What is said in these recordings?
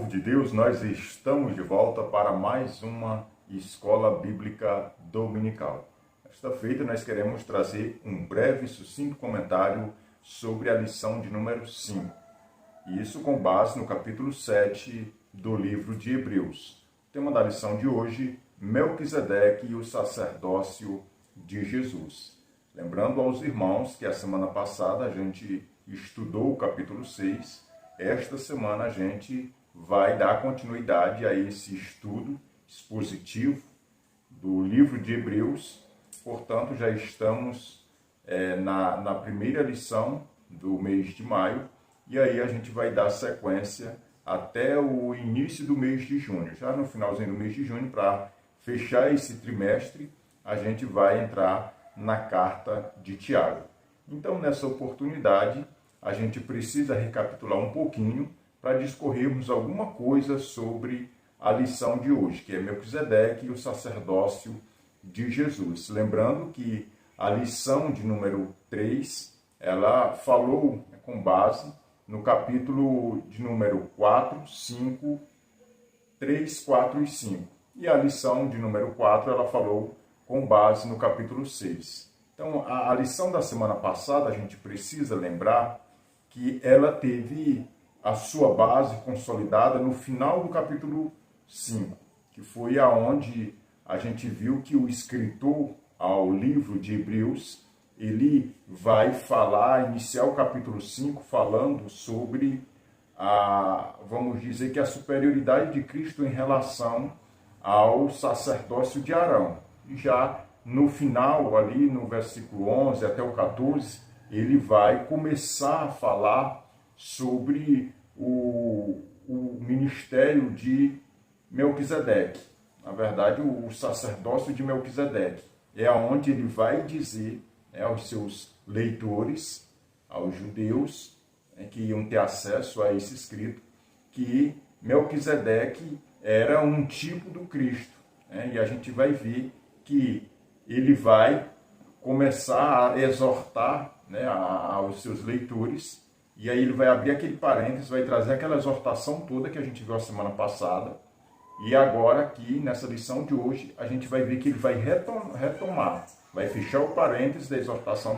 povo de Deus, nós estamos de volta para mais uma Escola Bíblica Dominical. Esta feita nós queremos trazer um breve e sucinto comentário sobre a lição de número 5. Isso com base no capítulo 7 do livro de Hebreus. O tema da lição de hoje, Melquisedeque e o sacerdócio de Jesus. Lembrando aos irmãos que a semana passada a gente estudou o capítulo 6, esta semana a gente vai dar continuidade a esse estudo expositivo do livro de Hebreus. Portanto, já estamos na primeira lição do mês de maio, e aí a gente vai dar sequência até o início do mês de junho. Já no finalzinho do mês de junho, para fechar esse trimestre, a gente vai entrar na carta de Tiago. Então, nessa oportunidade, a gente precisa recapitular um pouquinho para discorrermos alguma coisa sobre a lição de hoje, que é Melquisedeque e o sacerdócio de Jesus. Lembrando que a lição de número 3, ela falou com base no capítulo de número 4, 5, 3, 4 e 5. E a lição de número 4, ela falou com base no capítulo 6. Então, a lição da semana passada, a gente precisa lembrar que ela teve a sua base consolidada no final do capítulo 5, que foi aonde a gente viu que o escritor ao livro de Hebreus, ele vai iniciar o capítulo 5 falando sobre vamos dizer que a superioridade de Cristo em relação ao sacerdócio de Arão. E já no final, ali no versículo 11 até o 14, ele vai começar a falar sobre o ministério de Melquisedeque. Na verdade, o sacerdócio de Melquisedeque. É onde ele vai dizer aos seus leitores, aos judeus, que iam ter acesso a esse escrito, que Melquisedeque era um tipo do Cristo. E a gente vai ver que ele vai começar a exortar aos seus leitores, e aí ele vai abrir aquele parênteses, vai trazer aquela exortação toda que a gente viu a semana passada, e agora aqui, nessa lição de hoje, a gente vai ver que ele vai retomar, vai fechar o parênteses da exortação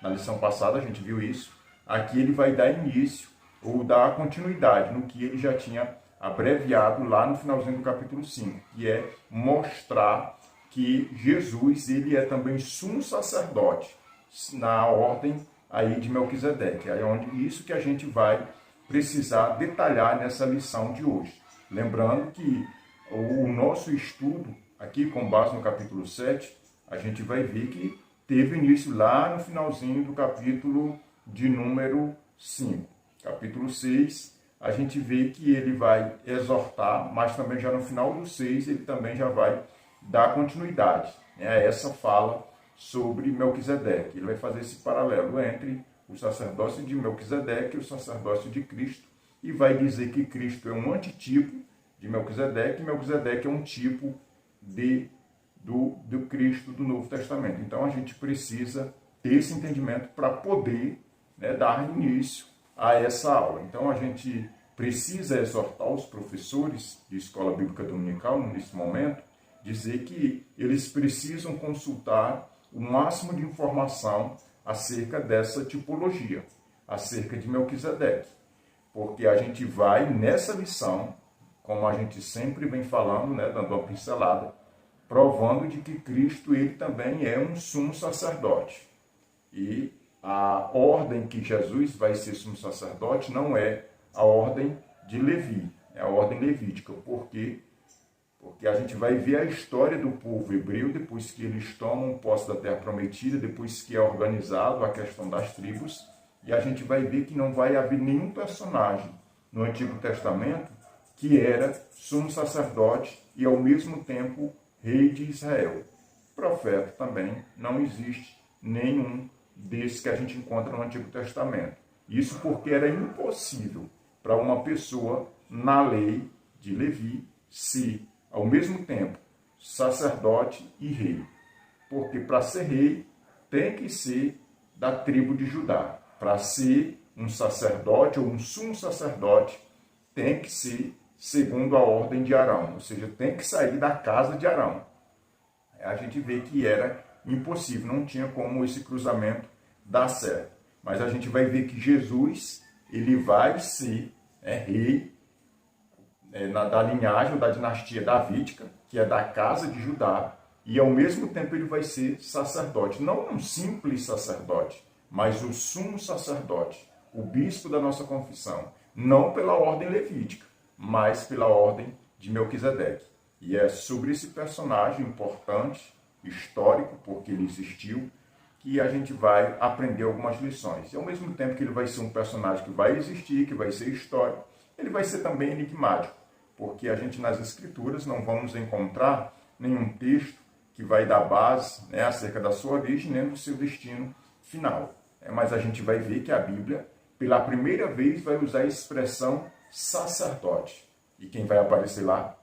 na lição passada, a gente viu isso, aqui ele vai dar início, ou dar continuidade no que ele já tinha abreviado lá no finalzinho do capítulo 5, que é mostrar que Jesus, ele é também sumo sacerdote na ordem aí de Melquisedeque. É isso que a gente vai precisar detalhar nessa lição de hoje. Lembrando que o nosso estudo aqui, com base no capítulo 7, a gente vai ver que teve início lá no finalzinho do capítulo de número 5. Capítulo 6, a gente vê que ele vai exortar, mas também já no final do 6, ele também já vai dar continuidade a essa fala sobre Melquisedeque. Ele vai fazer esse paralelo entre o sacerdócio de Melquisedeque e o sacerdócio de Cristo, e vai dizer que Cristo é um antitipo de Melquisedeque, e Melquisedeque é um tipo do Cristo do Novo Testamento. Então a gente precisa ter esse entendimento para poder dar início a essa aula. Então a gente precisa exortar os professores de Escola Bíblica Dominical, nesse momento, dizer que eles precisam consultar o máximo de informação acerca dessa tipologia, acerca de Melquisedeque. Porque a gente vai, nessa lição, como a gente sempre vem falando, dando uma pincelada, provando de que Cristo ele também é um sumo sacerdote. E a ordem que Jesus vai ser sumo sacerdote não é a ordem de Levi, é a ordem levítica. Por quê? Porque a gente vai ver a história do povo hebreu depois que eles tomam posse da terra prometida, depois que é organizado a questão das tribos, e a gente vai ver que não vai haver nenhum personagem no Antigo Testamento que era sumo sacerdote e ao mesmo tempo rei de Israel. Profeta também não existe nenhum desses que a gente encontra no Antigo Testamento. Isso porque era impossível para uma pessoa na lei de Levi ser ao mesmo tempo sacerdote e rei. Porque para ser rei tem que ser da tribo de Judá. Para ser um sacerdote ou um sumo sacerdote tem que ser segundo a ordem de Arão, ou seja, tem que sair da casa de Arão. A gente vê que era impossível, não tinha como esse cruzamento dar certo. Mas a gente vai ver que Jesus, ele vai ser rei da linhagem ou da dinastia davídica, que é da casa de Judá, e ao mesmo tempo ele vai ser sacerdote. Não um simples sacerdote, mas o sumo sacerdote, o bispo da nossa confissão. Não pela ordem levítica, mas pela ordem de Melquisedeque. E é sobre esse personagem importante, histórico, porque ele existiu, que a gente vai aprender algumas lições. E ao mesmo tempo que ele vai ser um personagem que vai existir, que vai ser histórico, ele vai ser também enigmático, porque a gente nas Escrituras não vamos encontrar nenhum texto que vai dar base acerca da sua origem, nem do seu destino final. Mas a gente vai ver que a Bíblia, pela primeira vez, vai usar a expressão sacerdote. E quem vai aparecer lá?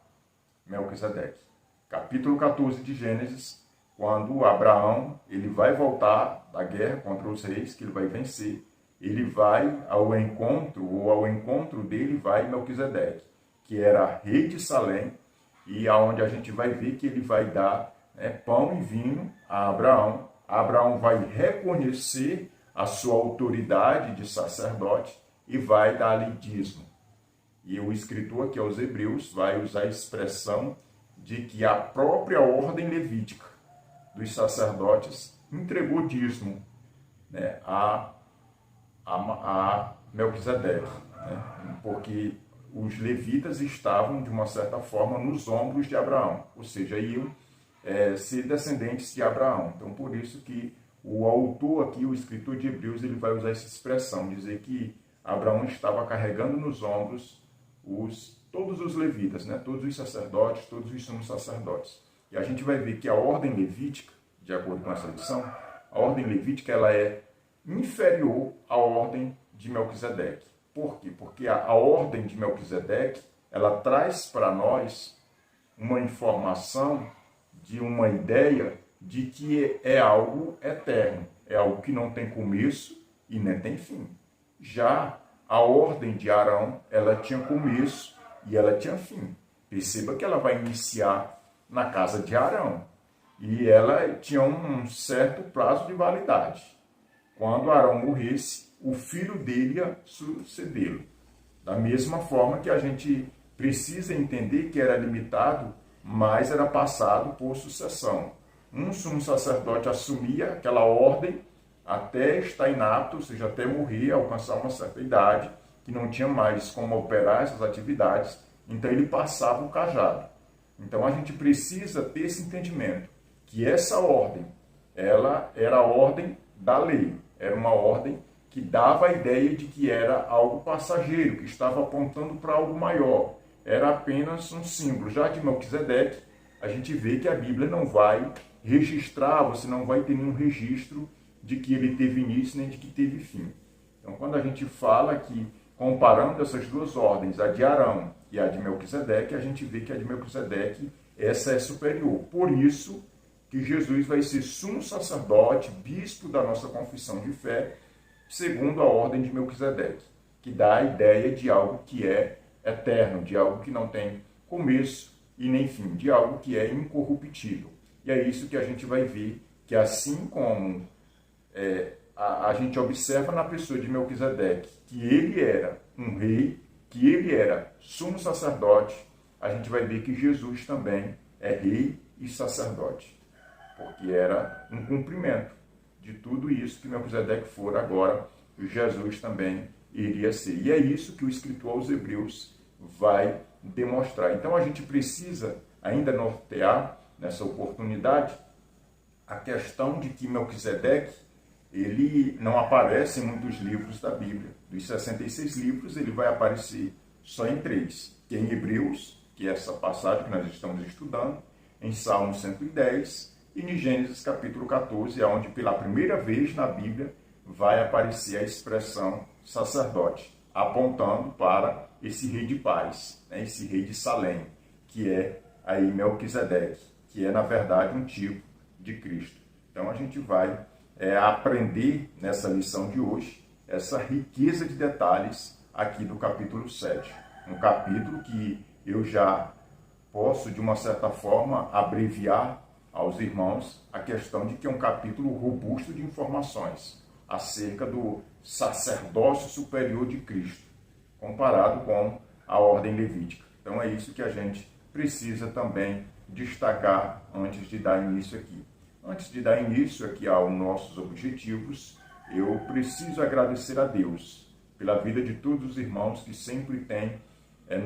Melquisedeque. Capítulo 14 de Gênesis, quando Abraão ele vai voltar da guerra contra os reis, que ele vai vencer, ele vai ao encontro dele vai Melquisedeque, que era rei de Salém, e aonde a gente vai ver que ele vai dar pão e vinho a Abraão. Abraão vai reconhecer a sua autoridade de sacerdote e vai dar-lhe dízimo. E o escritor aqui aos Hebreus vai usar a expressão de que a própria ordem levítica dos sacerdotes entregou dízimo a Melquisedeque, porque os levitas estavam, de uma certa forma, nos ombros de Abraão, ou seja, iam ser descendentes de Abraão. Então, por isso que o autor aqui, o escritor de Hebreus, ele vai usar essa expressão, dizer que Abraão estava carregando nos ombros todos os levitas, todos os sacerdotes, todos os sumos sacerdotes. E a gente vai ver que a ordem levítica, de acordo com essa lição, a ordem levítica ela é inferior à ordem de Melquisedeque. Por quê? Porque a ordem de Melquisedeque, ela traz para nós uma informação de uma ideia de que é algo eterno, é algo que não tem começo e nem tem fim. Já a ordem de Arão, ela tinha começo e ela tinha fim. Perceba que ela vai iniciar na casa de Arão e ela tinha um certo prazo de validade. Quando Arão morresse, o filho dele ia sucedê-lo. Da mesma forma que a gente precisa entender que era limitado, mas era passado por sucessão. Um sumo sacerdote assumia aquela ordem até estar inapto, ou seja, até morrer, alcançar uma certa idade, que não tinha mais como operar essas atividades, então ele passava o cajado. Então a gente precisa ter esse entendimento, que essa ordem, ela era a ordem da lei, era uma ordem que dava a ideia de que era algo passageiro, que estava apontando para algo maior, era apenas um símbolo. Já de Melquisedeque, a gente vê que a Bíblia não vai registrar, você não vai ter nenhum registro de que ele teve início nem de que teve fim. Então, quando a gente fala que, comparando essas duas ordens, a de Arão e a de Melquisedeque, a gente vê que a de Melquisedeque, essa é superior. Por isso que Jesus vai ser sumo sacerdote, bispo da nossa confissão de fé, segundo a ordem de Melquisedeque, que dá a ideia de algo que é eterno, de algo que não tem começo e nem fim, de algo que é incorruptível. E é isso que a gente vai ver, que assim como a gente observa na pessoa de Melquisedeque, que ele era um rei, que ele era sumo sacerdote, a gente vai ver que Jesus também é rei e sacerdote, porque era um cumprimento de tudo isso que Melquisedeque for, agora Jesus também iria ser. E é isso que o escritor aos Hebreus vai demonstrar. Então a gente precisa ainda nortear nessa oportunidade a questão de que Melquisedeque, ele não aparece em muitos livros da Bíblia. Dos 66 livros, ele vai aparecer só em 3, que é em Hebreus, que é essa passagem que nós estamos estudando, em Salmo 110 e em Gênesis capítulo 14, onde pela primeira vez na Bíblia vai aparecer a expressão sacerdote, apontando para esse rei de paz, esse rei de Salém, que é aí Melquisedeque, que é na verdade um tipo de Cristo. Então a gente vai aprender nessa lição de hoje essa riqueza de detalhes aqui do capítulo 7. um capítulo que eu já posso, de uma certa forma, abreviar aos irmãos a questão de que é um capítulo robusto de informações acerca do sacerdócio superior de Cristo, comparado com a ordem levítica. Então é isso que a gente precisa também destacar antes de dar início aqui. Antes de dar início aqui aos nossos objetivos, eu preciso agradecer a Deus pela vida de todos os irmãos que sempre têm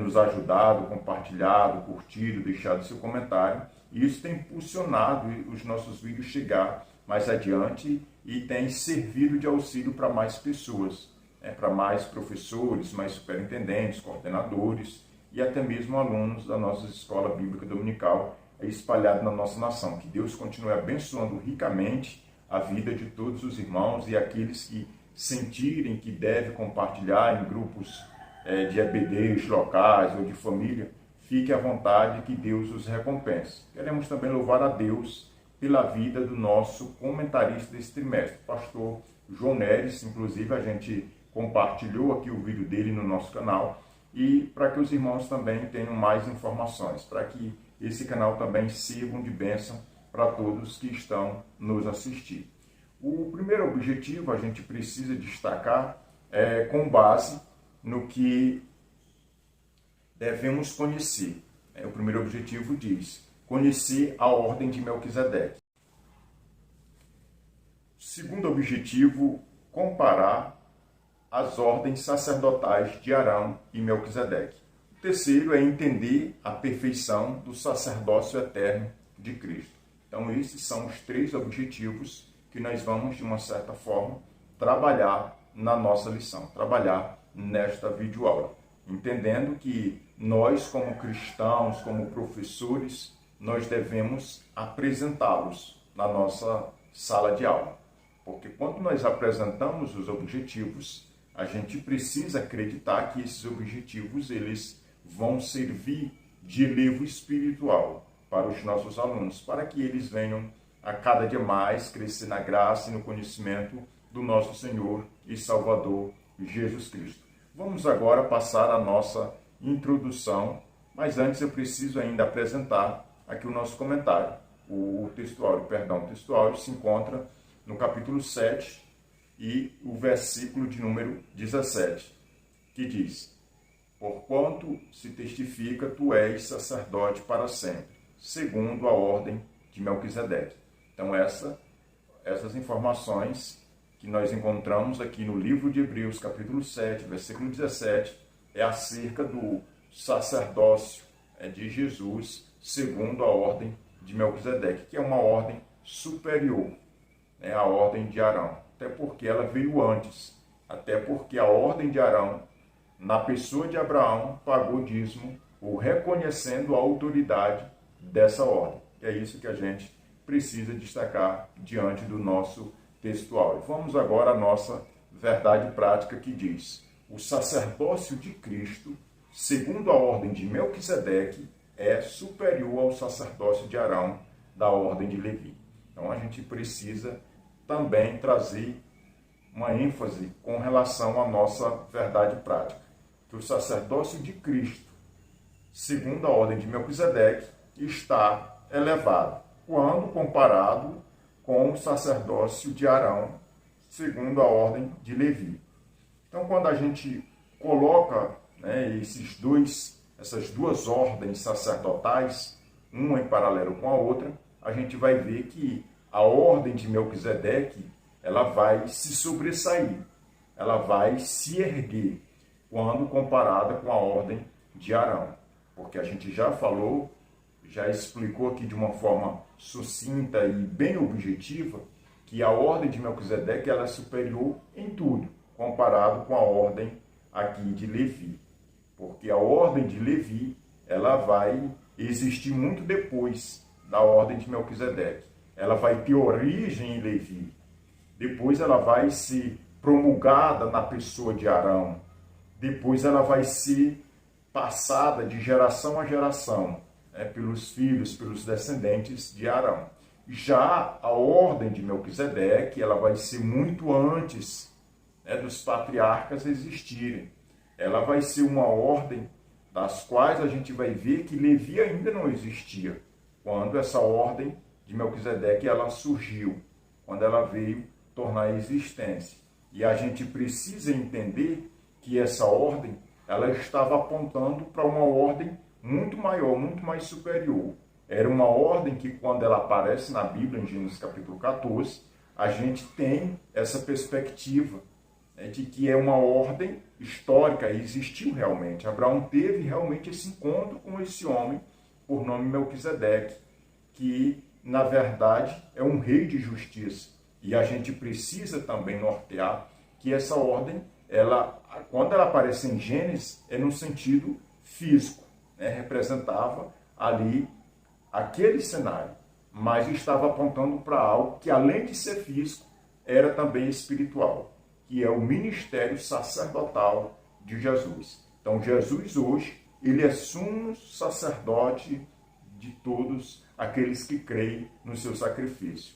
nos ajudado, compartilhado, curtido, deixado seu comentário. E isso tem impulsionado os nossos vídeos chegar mais adiante e tem servido de auxílio para mais pessoas, para mais professores, mais superintendentes, coordenadores e até mesmo alunos da nossa Escola Bíblica Dominical espalhada na nossa nação. Que Deus continue abençoando ricamente a vida de todos os irmãos e aqueles que sentirem que devem compartilhar em grupos de EBDs locais ou de família, fique à vontade, que Deus os recompense. Queremos também louvar a Deus pela vida do nosso comentarista desse trimestre, pastor João Neres. Inclusive a gente compartilhou aqui o vídeo dele no nosso canal, e para que os irmãos também tenham mais informações, para que esse canal também sirva de bênção para todos que estão nos assistindo. O primeiro objetivo a gente precisa destacar com base no que devemos conhecer. O primeiro objetivo diz: conhecer a ordem de Melquisedeque. O segundo objetivo, comparar as ordens sacerdotais de Arão e Melquisedeque. O terceiro é entender a perfeição do sacerdócio eterno de Cristo. Então, esses são os três objetivos que nós vamos, de uma certa forma, trabalhar na nossa lição, trabalhar nesta videoaula, entendendo que nós, como cristãos, como professores, nós devemos apresentá-los na nossa sala de aula. Porque quando nós apresentamos os objetivos, a gente precisa acreditar que esses objetivos eles vão servir de elevo espiritual para os nossos alunos, para que eles venham a cada dia mais crescer na graça e no conhecimento do nosso Senhor e Salvador Jesus Cristo. Vamos agora passar a nossa introdução, mas antes eu preciso ainda apresentar aqui o nosso comentário. O textuário se encontra no capítulo 7 e o versículo de número 17, que diz: porquanto se testifica, tu és sacerdote para sempre, segundo a ordem de Melquisedeque. Então essas informações que nós encontramos aqui no livro de Hebreus, capítulo 7, versículo 17, é acerca do sacerdócio de Jesus, segundo a ordem de Melquisedeque, que é uma ordem superior, à ordem de Arão, até porque ela veio antes, até porque a ordem de Arão, na pessoa de Abraão, pagou dízimo, ou reconhecendo a autoridade dessa ordem. E é isso que a gente precisa destacar diante do nosso textual. Vamos agora à nossa verdade prática, que diz: o sacerdócio de Cristo, segundo a ordem de Melquisedeque, é superior ao sacerdócio de Arão, da ordem de Levi. Então a gente precisa também trazer uma ênfase com relação à nossa verdade prática, que o sacerdócio de Cristo, segundo a ordem de Melquisedeque, está elevado, quando comparado com o sacerdócio de Arão, segundo a ordem de Levi. Então, quando a gente coloca essas duas ordens sacerdotais, uma em paralelo com a outra, a gente vai ver que a ordem de Melquisedeque, ela vai se sobressair, ela vai se erguer quando comparada com a ordem de Arão. Porque a gente já falou, já explicou aqui de uma forma sucinta e bem objetiva, que a ordem de Melquisedeque ela é superior em tudo, comparado com a ordem aqui de Levi. Porque a ordem de Levi, ela vai existir muito depois da ordem de Melquisedeque. Ela vai ter origem em Levi. Depois ela vai ser promulgada na pessoa de Arão. Depois ela vai ser passada de geração a geração, pelos filhos, pelos descendentes de Arão. Já a ordem de Melquisedeque, ela vai ser muito antes dos patriarcas existirem. Ela vai ser uma ordem das quais a gente vai ver que Levi ainda não existia, quando essa ordem de Melquisedeque ela surgiu, quando ela veio tornar existência. E a gente precisa entender que essa ordem ela estava apontando para uma ordem muito maior, muito mais superior. Era uma ordem que, quando ela aparece na Bíblia, em Gênesis capítulo 14, a gente tem essa perspectiva, né, de que é uma ordem histórica, e existiu realmente. Abraão teve realmente esse encontro com esse homem, por nome Melquisedeque, que, na verdade, é um rei de justiça. E a gente precisa também nortear que essa ordem, quando ela aparece em Gênesis, é no sentido físico, né? Representava ali aquele cenário, mas estava apontando para algo que, além de ser físico, era também espiritual, que é o ministério sacerdotal de Jesus. Então, Jesus hoje, ele é sumo sacerdote de todos aqueles que creem no seu sacrifício.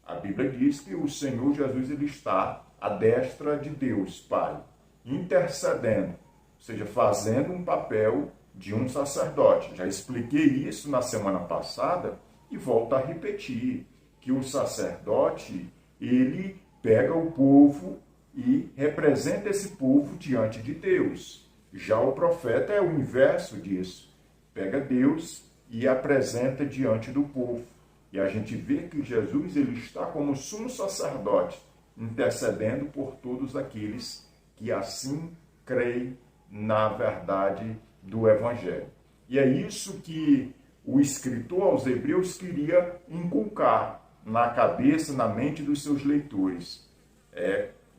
A Bíblia diz que o Senhor Jesus ele está à destra de Deus, Pai, intercedendo, ou seja, fazendo um papel de um sacerdote. Já expliquei isso na semana passada e volto a repetir, que o sacerdote, ele pega o povo e representa esse povo diante de Deus. Já o profeta é o inverso disso. Pega Deus e apresenta diante do povo. E a gente vê que Jesus ele está como sumo sacerdote, intercedendo por todos aqueles que assim creem na verdade do Evangelho. E é isso que o escritor aos Hebreus queria inculcar na cabeça, na mente dos seus leitores.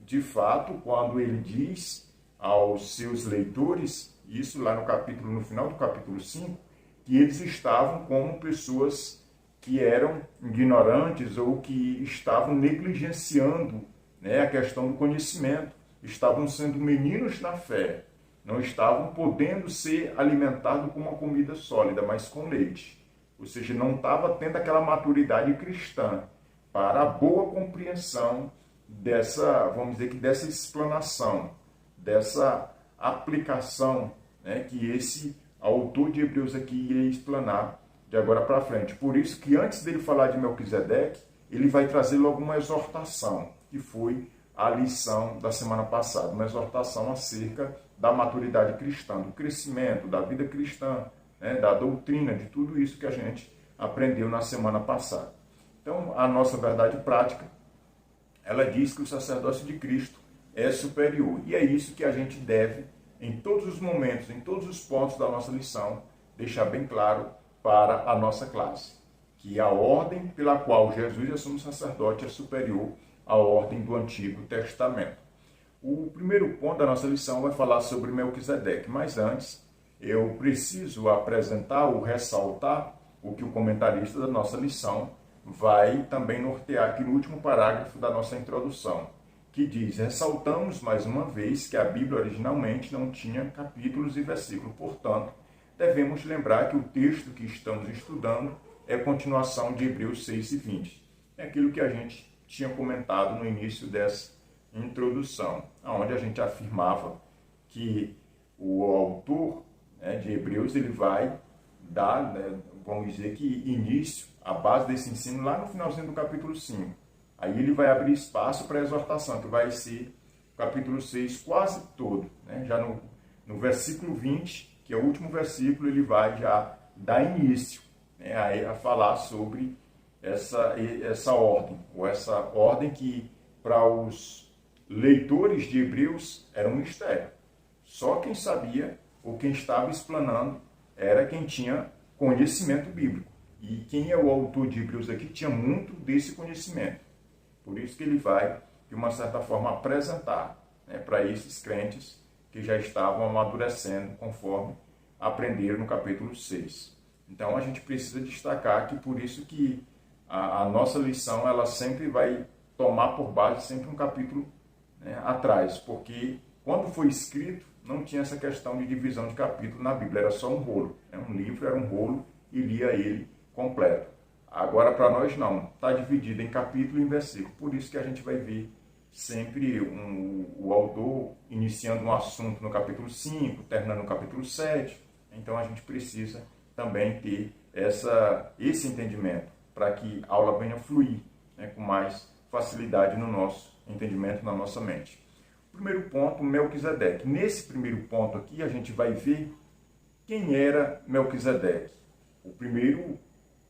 De fato, quando ele diz aos seus leitores, isso lá no final do capítulo 5, que eles estavam como pessoas que eram ignorantes ou que estavam negligenciando, né, a questão do conhecimento, estavam sendo meninos na fé, não estavam podendo ser alimentados com uma comida sólida, mas com leite. Ou seja, não estava tendo aquela maturidade cristã para a boa compreensão dessa, vamos dizer que dessa explanação, dessa aplicação, né, que esse autor de Hebreus aqui ia explanar de agora para frente. Por isso que antes dele falar de Melquisedeque, ele vai trazer logo uma exortação, que foi a lição da semana passada, uma exortação acerca da maturidade cristã, do crescimento, da vida cristã, né, da doutrina, de tudo isso que a gente aprendeu na semana passada. Então, a nossa verdade prática, ela diz que o sacerdócio de Cristo é superior. E é isso que a gente deve, em todos os momentos, em todos os pontos da nossa lição, deixar bem claro para a nossa classe, que a ordem pela qual Jesus é sumo sacerdote é superior à ordem do Antigo Testamento. O primeiro ponto da nossa lição vai falar sobre Melquisedeque, mas antes eu preciso apresentar ou ressaltar o que o comentarista da nossa lição vai também nortear aqui no último parágrafo da nossa introdução, que diz: ressaltamos mais uma vez que a Bíblia originalmente não tinha capítulos e versículos, portanto, devemos lembrar que o texto que estamos estudando é a continuação de Hebreus 6 e 20. É aquilo que a gente tinha comentado no início dessa introdução, onde a gente afirmava que o autor, né, de Hebreus ele vai dar, né, vamos dizer que início, a base desse ensino lá no finalzinho do capítulo 5. Aí ele vai abrir espaço para a exortação, que vai ser o capítulo 6 quase todo, né? Já no versículo 20, que é o último versículo, ele vai já dar início, né, a falar sobre essa ordem, ou essa ordem que para os leitores de Hebreus era um mistério. Só quem sabia, ou quem estava explanando, era quem tinha conhecimento bíblico. E quem é o autor de Hebreus aqui tinha muito desse conhecimento. Por isso que ele vai, de uma certa forma, apresentar, né, para esses crentes que já estavam amadurecendo conforme aprenderam no capítulo 6. Então a gente precisa destacar que por isso que a nossa lição ela sempre vai tomar por base sempre um capítulo, né, atrás, porque quando foi escrito não tinha essa questão de divisão de capítulo na Bíblia, era só um rolo, né? Um livro era um rolo e lia ele completo. Agora para nós não, está dividido em capítulo e em versículo, por isso que a gente vai ver sempre o autor iniciando um assunto no capítulo 5, terminando no capítulo 7, Então a gente precisa também ter esse entendimento para que a aula venha fluir, né, com mais facilidade no nosso entendimento, na nossa mente. Primeiro ponto, Melquisedeque. Nesse primeiro ponto aqui, a gente vai ver quem era Melquisedeque. O primeiro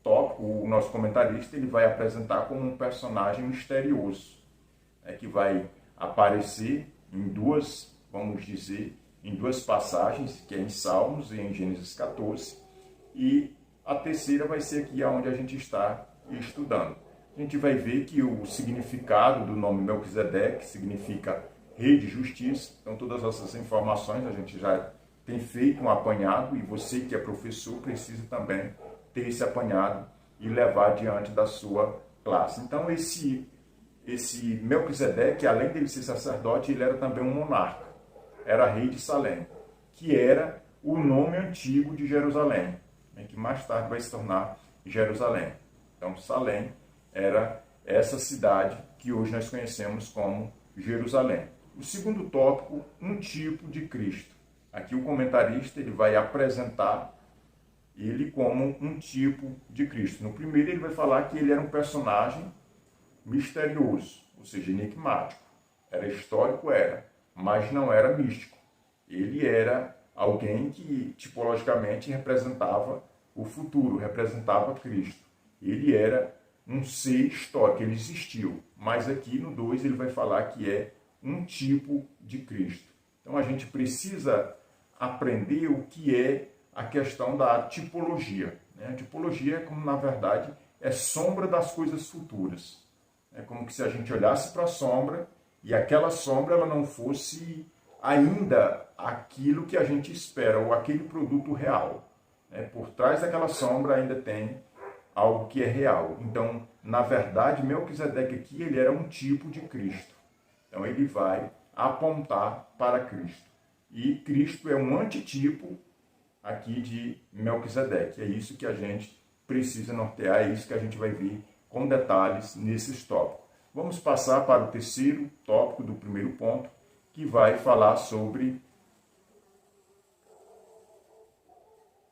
tópico, o nosso comentarista, ele vai apresentar como um personagem misterioso, né, que vai aparecer em duas, vamos dizer, em duas passagens, que é em Salmos e em Gênesis 14, e a terceira vai ser aqui onde a gente está estudando. A gente vai ver que o significado do nome Melquisedeque significa rei de justiça. Então, todas essas informações a gente já tem feito um apanhado, e você que é professor precisa também ter esse apanhado e levar diante da sua classe. Então, esse Melquisedeque, além de ele ser sacerdote, ele era também um monarca. Era rei de Salém, que era o nome antigo de Jerusalém, né, que mais tarde vai se tornar Jerusalém. Então, Salém era essa cidade que hoje nós conhecemos como Jerusalém. O segundo tópico, um tipo de Cristo. Aqui o comentarista ele vai apresentar ele como um tipo de Cristo. No primeiro ele vai falar que ele era um personagem misterioso, ou seja, enigmático. Era histórico, mas não era místico. Ele era alguém que tipologicamente representava o futuro, representava Cristo. Ele era um ser histórico, ele existiu. Mas aqui no 2 ele vai falar que é um tipo de Cristo. Então a gente precisa aprender o que é a questão da tipologia. A tipologia é como, na verdade, é sombra das coisas futuras. É como se a gente olhasse para a sombra e aquela sombra ela não fosse ainda aquilo que a gente espera, ou aquele produto real. Por trás daquela sombra ainda tem algo que é real. Então, na verdade, Melquisedeque aqui ele era um tipo de Cristo. Então, ele vai apontar para Cristo. E Cristo é um antitipo aqui de Melquisedeque. É isso que a gente precisa nortear, é isso que a gente vai ver com detalhes nesses tópicos. Vamos passar para o terceiro tópico do primeiro ponto, que vai falar sobre...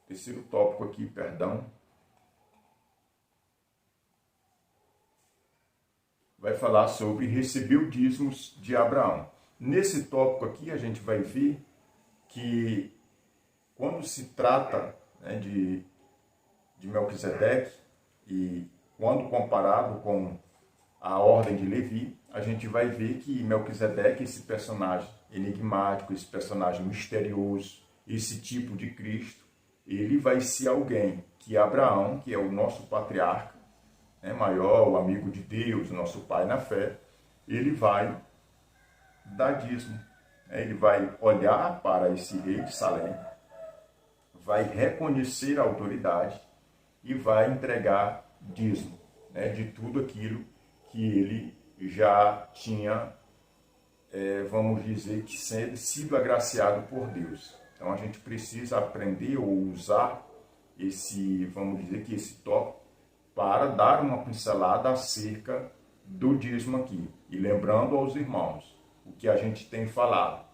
Terceiro tópico aqui, perdão. Vai falar sobre receber dízimos de Abraão. Nesse tópico aqui, a gente vai ver que quando se trata, né, de Melquisedeque, e quando comparado com a ordem de Levi, a gente vai ver que Melquisedeque, esse personagem enigmático, esse personagem misterioso, esse tipo de Cristo, ele vai ser alguém que Abraão, que é o nosso patriarca, maior, o amigo de Deus, nosso pai na fé, ele vai dar dízimo. Ele vai olhar para esse rei de Salém, vai reconhecer a autoridade e vai entregar dízimo, de tudo aquilo que ele já tinha, vamos dizer, que sido agraciado por Deus. Então a gente precisa aprender ou usar vamos dizer que esse tópico para dar uma pincelada acerca do dízimo aqui. E lembrando aos irmãos o que a gente tem falado,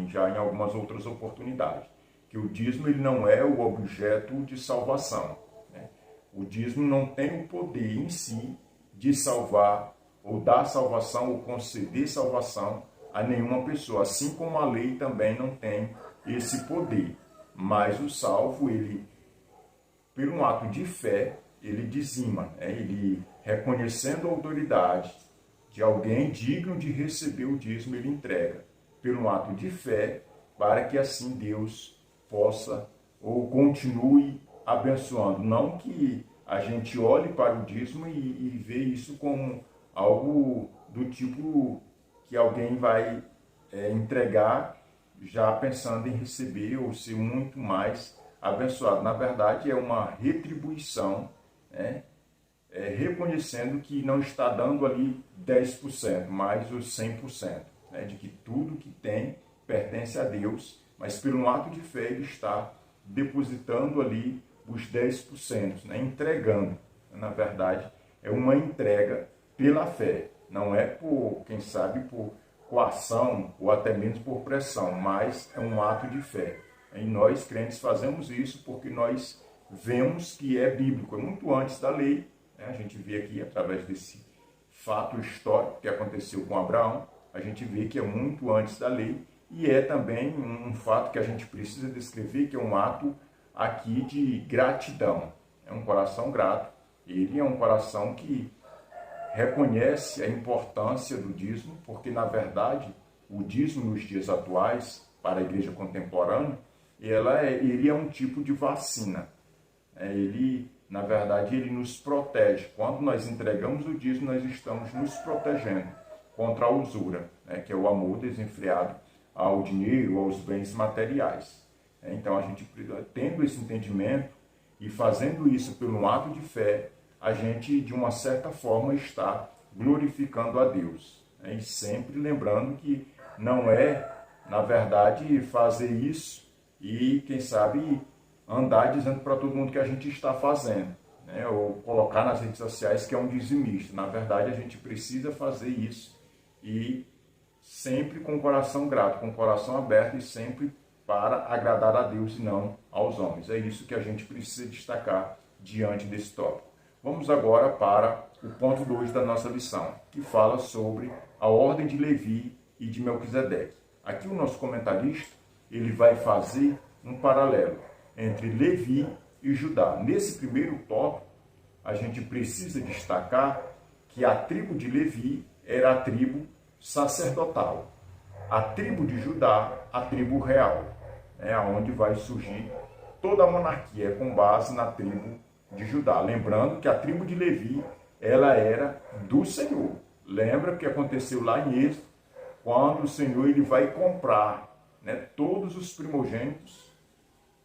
já em algumas outras oportunidades, que o dízimo ele não é o objeto de salvação. O dízimo não tem o poder em si de salvar, ou dar salvação, ou conceder salvação a nenhuma pessoa, assim como a lei também não tem esse poder. Mas o salvo, ele, por um ato de fé, ele dizima, ele reconhecendo a autoridade de alguém digno de receber o dízimo, ele entrega, por um ato de fé, para que assim Deus possa ou continue abençoando. Não que a gente olhe para o dízimo e vê isso como algo do tipo que alguém vai entregar já pensando em receber ou ser muito mais abençoado. Na verdade, é uma retribuição, reconhecendo que não está dando ali 10%, mas os 100%, de que tudo que tem pertence a Deus, mas por um ato de fé ele está depositando ali os 10%, entregando. Na verdade, é uma entrega pela fé, não é por, quem sabe, por coação ou até mesmo por pressão, mas é um ato de fé. E nós, crentes, fazemos isso porque nós vemos que é bíblico, é muito antes da lei. A gente vê aqui, através desse fato histórico que aconteceu com Abraão, a gente vê que é muito antes da lei, e é também um fato que a gente precisa descrever, que é um ato aqui de gratidão. É um coração grato. Ele é um coração que reconhece a importância do dízimo, porque, na verdade, o dízimo nos dias atuais, para a igreja contemporânea, ele é um tipo de vacina. Ele, na verdade, ele nos protege. Quando nós entregamos o dízimo, nós estamos nos protegendo contra a usura, que é o amor desenfreado ao dinheiro, aos bens materiais. Então, a gente, tendo esse entendimento e fazendo isso pelo ato de fé, a gente, de uma certa forma, está glorificando a Deus. E sempre lembrando que não é, na verdade, fazer isso e, quem sabe, andar dizendo para todo mundo que a gente está fazendo, ou colocar nas redes sociais que é um dizimista. Na verdade, a gente precisa fazer isso e sempre com o coração grato, com o coração aberto e sempre para agradar a Deus e não aos homens. É isso que a gente precisa destacar diante desse tópico. Vamos agora para o ponto 2 da nossa lição, que fala sobre a ordem de Levi e de Melquisedeque. Aqui o nosso comentarista ele vai fazer um paralelo entre Levi e Judá. Nesse primeiro tópico, a gente precisa destacar que a tribo de Levi era a tribo sacerdotal. A tribo de Judá, a tribo real, onde vai surgir toda a monarquia, com base na tribo de Judá. Lembrando que a tribo de Levi, ela era do Senhor. Lembra o que aconteceu lá em Êxodo, quando o Senhor ele vai comprar todos os primogênitos.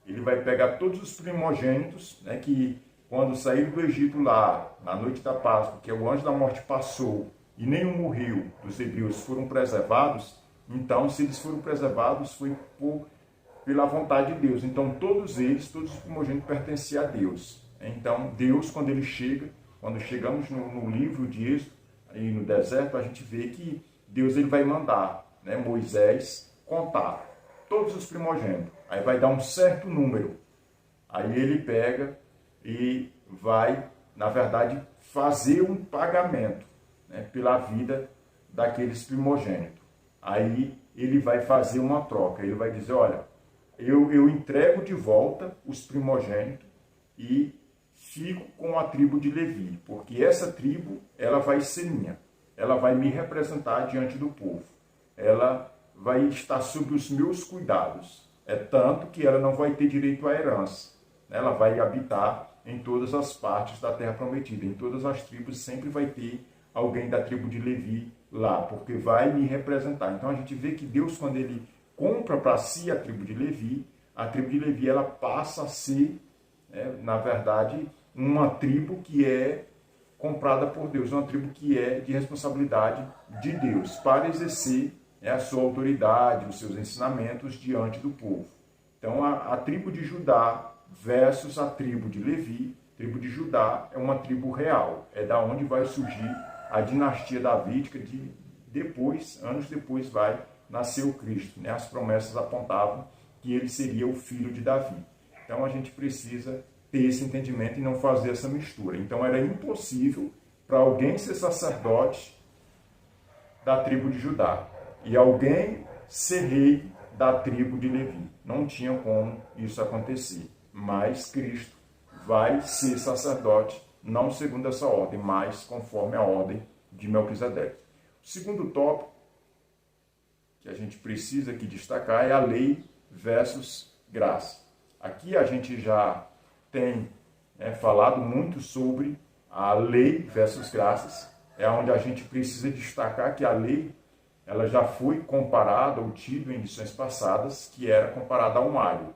Ele vai pegar todos os primogênitos, que quando saíram do Egito lá, na noite da Páscoa, que o anjo da morte passou e nenhum morreu dos hebreus, foram preservados. Então, se eles foram preservados, foi pela vontade de Deus. Então, todos os primogênitos pertenciam a Deus. Então, Deus, quando chegamos no livro de Êxodo, aí no deserto, a gente vê que Deus ele vai mandar Moisés contar todos os primogênitos. Aí vai dar um certo número. Aí ele pega e vai, na verdade, fazer um pagamento pela vida daqueles primogênitos. Aí ele vai fazer uma troca. Ele vai dizer, olha, eu entrego de volta os primogênitos e fico com a tribo de Levi, porque essa tribo ela vai ser minha. Ela vai me representar diante do povo. Ela vai estar sob os meus cuidados. É tanto que ela não vai ter direito à herança. Ela vai habitar em todas as partes da terra prometida. Em todas as tribos sempre vai ter alguém da tribo de Levi lá, porque vai me representar. Então a gente vê que Deus, quando ele compra para si a tribo de Levi ela passa a ser, na verdade, uma tribo que é comprada por Deus, uma tribo que é de responsabilidade de Deus, para exercer a sua autoridade, os seus ensinamentos diante do povo. Então, a tribo de Judá versus a tribo de Levi, a tribo de Judá é uma tribo real, é da onde vai surgir a dinastia davídica, anos depois vai nascer o Cristo. As promessas apontavam que ele seria o filho de Davi. Então, a gente precisa ter esse entendimento e não fazer essa mistura. Então, era impossível para alguém ser sacerdote da tribo de Judá e alguém ser rei da tribo de Levi. Não tinha como isso acontecer. Mas Cristo vai ser sacerdote, não segundo essa ordem, mas conforme a ordem de Melquisedeque. O segundo tópico que a gente precisa aqui destacar é a lei versus graça. Aqui a gente já tem falado muito sobre a lei versus graças. É onde a gente precisa destacar que a lei ela já foi comparada ou tido em lições passadas, que era comparada a um aio,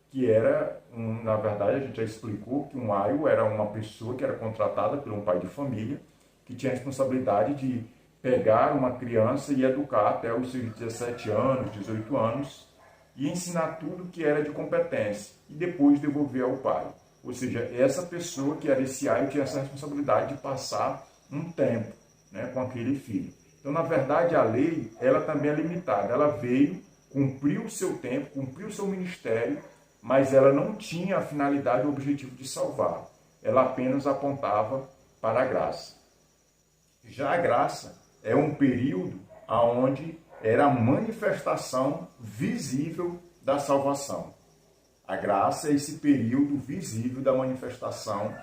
que era, na verdade, a gente já explicou que um aio era uma pessoa que era contratada por um pai de família, que tinha a responsabilidade de pegar uma criança e educar até os seus 17 anos, 18 anos, e ensinar tudo que era de competência, e depois devolver ao pai. Ou seja, essa pessoa que era esse aio tinha essa responsabilidade de passar um tempo com aquele filho. Então, na verdade, a lei ela também é limitada. Ela veio cumpriu o seu tempo, cumpriu o seu ministério, mas ela não tinha a finalidade e o objetivo de salvar. Ela apenas apontava para a graça. Já a graça é um período onde era a manifestação visível da salvação. A graça é esse período visível da manifestação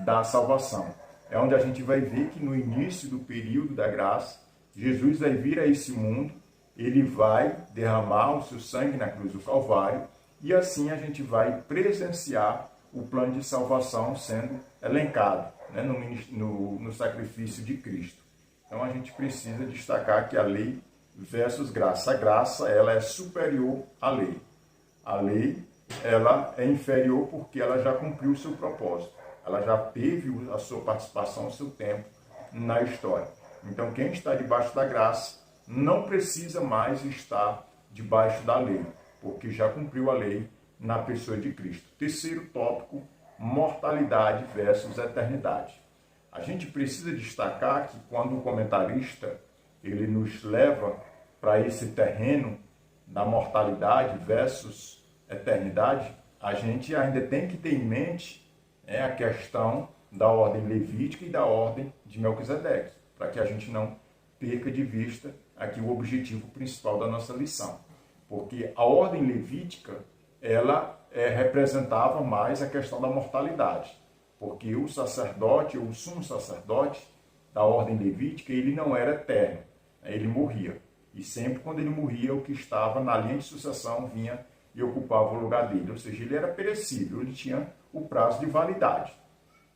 da salvação. É onde a gente vai ver que no início do período da graça, Jesus vai vir a esse mundo, ele vai derramar o seu sangue na cruz do Calvário, e assim a gente vai presenciar o plano de salvação sendo elencado, né, no sacrifício de Cristo. Então a gente precisa destacar que a lei versus graça. A graça, ela é superior à lei. A lei, ela é inferior porque ela já cumpriu o seu propósito. Ela já teve a sua participação, o seu tempo na história. Então quem está debaixo da graça não precisa mais estar debaixo da lei, porque já cumpriu a lei na pessoa de Cristo. Terceiro tópico, mortalidade versus eternidade. A gente precisa destacar que quando o comentarista ele nos leva para esse terreno da mortalidade versus eternidade, a gente ainda tem que ter em mente a questão da ordem levítica e da ordem de Melquisedeque, para que a gente não perca de vista aqui o objetivo principal da nossa lição. Porque a ordem levítica, ela representava mais a questão da mortalidade, porque o sacerdote, ou o sumo sacerdote da ordem levítica, ele não era eterno, ele morria. E sempre quando ele morria, o que estava na linha de sucessão vinha e ocupava o lugar dele. Ou seja, ele era perecível, ele tinha o prazo de validade.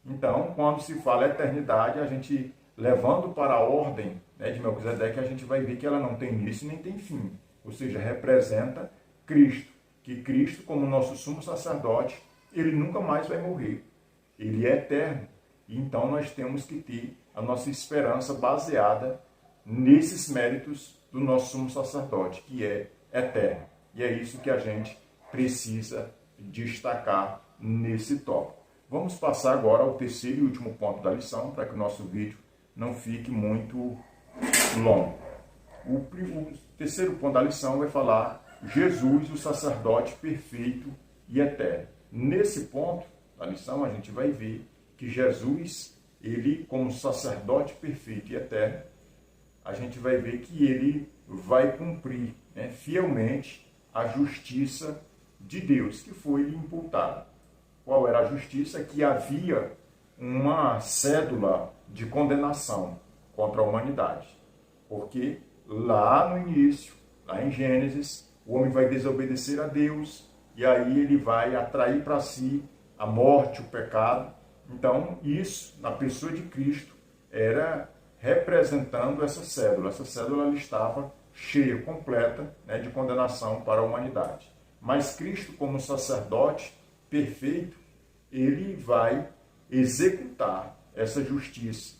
Então, quando se fala eternidade, a gente, levando para a ordem de Melquisedeque, a gente vai ver que ela não tem início nem tem fim. Ou seja, representa Cristo. Que Cristo, como nosso sumo sacerdote, ele nunca mais vai morrer. Ele é eterno. E então nós temos que ter a nossa esperança baseada nesses méritos do nosso sumo sacerdote, que é eterno. E é isso que a gente precisa destacar nesse tópico. Vamos passar agora ao terceiro e último ponto da lição, para que o nosso vídeo não fique muito longo. O terceiro ponto da lição vai falar Jesus, o sacerdote perfeito e eterno. Nesse ponto da lição, a gente vai ver que Jesus, ele como sacerdote perfeito e eterno, a gente vai ver que ele vai cumprir fielmente a justiça de Deus, que foi lhe imputada. Qual era a justiça? Que havia uma cédula de condenação contra a humanidade. Porque lá no início, lá em Gênesis, o homem vai desobedecer a Deus e aí ele vai atrair para si a morte, o pecado. Então, isso, na pessoa de Cristo, era representando essa cédula. Essa cédula ela estava cheia, completa, de condenação para a humanidade. Mas Cristo, como sacerdote perfeito, ele vai executar essa justiça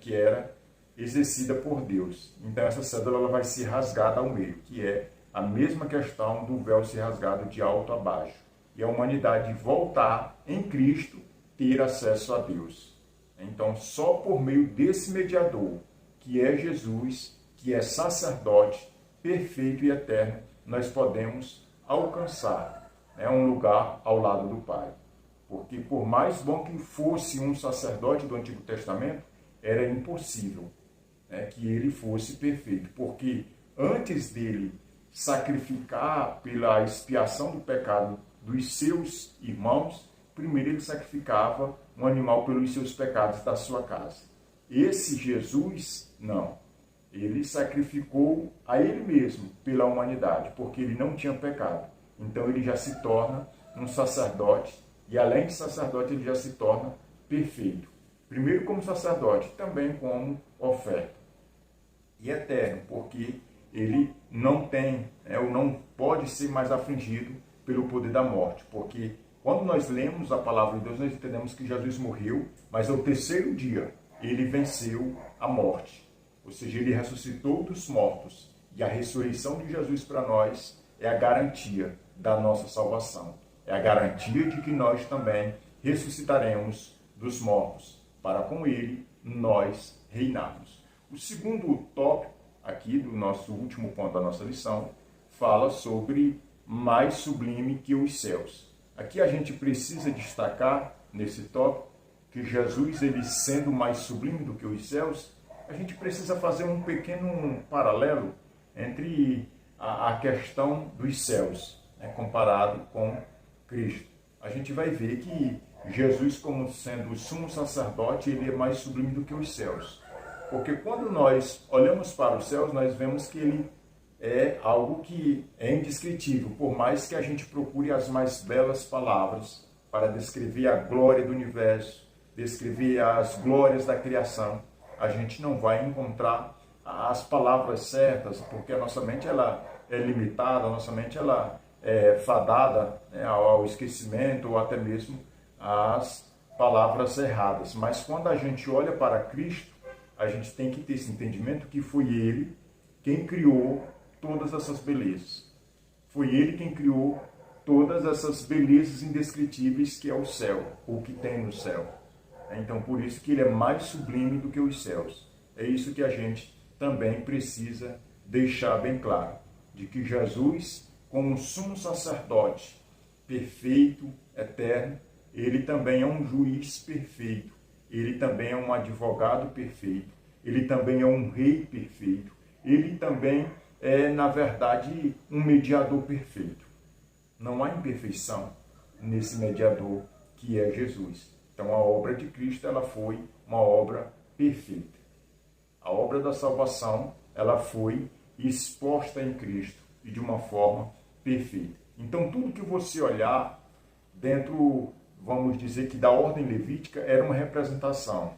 que era exercida por Deus. Então essa cédula ela vai ser rasgada ao meio, que é a mesma questão do véu ser rasgado de alto a baixo. E a humanidade voltar em Cristo, ter acesso a Deus. Então só por meio desse mediador, que é Jesus, que é sacerdote perfeito e eterno, nós podemos alcançar um lugar ao lado do Pai. Porque por mais bom que fosse um sacerdote do Antigo Testamento, era impossível que ele fosse perfeito. Porque antes dele sacrificar pela expiação do pecado dos seus irmãos, primeiro ele sacrificava um animal pelos seus pecados da sua casa. Esse Jesus, não. Ele sacrificou a ele mesmo pela humanidade, porque ele não tinha pecado. Então ele já se torna um sacerdote, e além de sacerdote ele já se torna perfeito. Primeiro como sacerdote, também como oferta. E eterno, porque ele não tem, ou não pode ser mais afligido pelo poder da morte. Porque quando nós lemos a palavra de Deus, nós entendemos que Jesus morreu, mas ao terceiro dia ele venceu a morte. Ou seja, ele ressuscitou dos mortos. E a ressurreição de Jesus para nós é a garantia da nossa salvação. É a garantia de que nós também ressuscitaremos dos mortos, para com ele nós reinarmos. O segundo tópico aqui do nosso último ponto da nossa lição fala sobre mais sublime que os céus. Aqui a gente precisa destacar, nesse tópico, que Jesus, ele sendo mais sublime do que os céus, a gente precisa fazer um pequeno paralelo entre a questão dos céus, né, comparado com Cristo. A gente vai ver que Jesus, como sendo o sumo sacerdote, ele é mais sublime do que os céus. Porque quando nós olhamos para os céus, nós vemos que ele é algo que é indescritível, por mais que a gente procure as mais belas palavras para descrever a glória do universo, descrever as glórias da criação, a gente não vai encontrar as palavras certas, porque a nossa mente ela é limitada, a nossa mente ela é fadada, né, ao esquecimento ou até mesmo às palavras erradas. Mas quando a gente olha para Cristo, a gente tem que ter esse entendimento que foi Ele quem criou todas essas belezas. Foi Ele quem criou todas essas belezas indescritíveis que é o céu, o que tem no céu. Então, por isso que Ele é mais sublime do que os céus. É isso que a gente também precisa deixar bem claro, de que Jesus, como sumo sacerdote perfeito, eterno, Ele também é um juiz perfeito, Ele também é um advogado perfeito, Ele também é um rei perfeito, Ele também é, na verdade, um mediador perfeito. Não há imperfeição nesse mediador que é Jesus. Então, a obra de Cristo, ela foi uma obra perfeita. A obra da salvação, ela foi exposta em Cristo e de uma forma perfeita. Então, tudo que você olhar dentro, vamos dizer que da ordem levítica, era uma representação.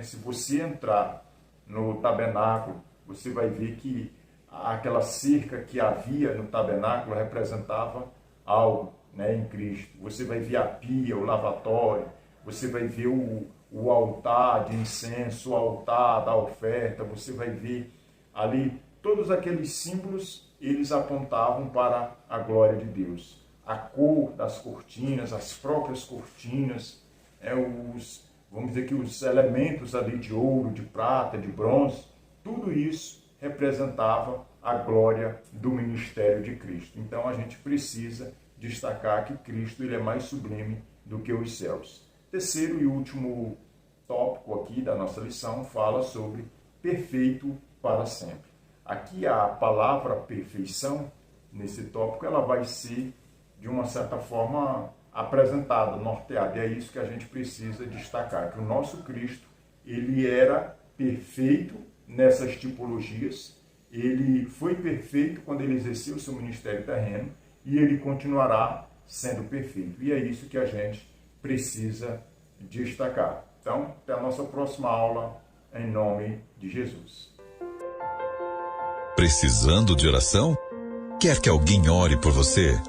Se você entrar no tabernáculo, você vai ver que aquela cerca que havia no tabernáculo representava algo, né, em Cristo. Você vai ver a pia, o lavatório, você vai ver o altar de incenso, o altar da oferta, você vai ver ali todos aqueles símbolos, eles apontavam para a glória de Deus. A cor das cortinas, as próprias cortinas, vamos dizer que os elementos ali de ouro, de prata, de bronze, tudo isso representava a glória do ministério de Cristo. Então a gente precisa destacar que Cristo ele é mais sublime do que os céus. Terceiro e último tópico aqui da nossa lição fala sobre perfeito para sempre. Aqui a palavra perfeição, nesse tópico, ela vai ser, de uma certa forma, apresentada, norteada. E é isso que a gente precisa destacar, que o nosso Cristo, ele era perfeito nessas tipologias, ele foi perfeito quando ele exerceu o seu ministério terreno e ele continuará sendo perfeito. E é isso que a gente precisa destacar. Então, até a nossa próxima aula, em nome de Jesus. Precisando de oração? Quer que alguém ore por você?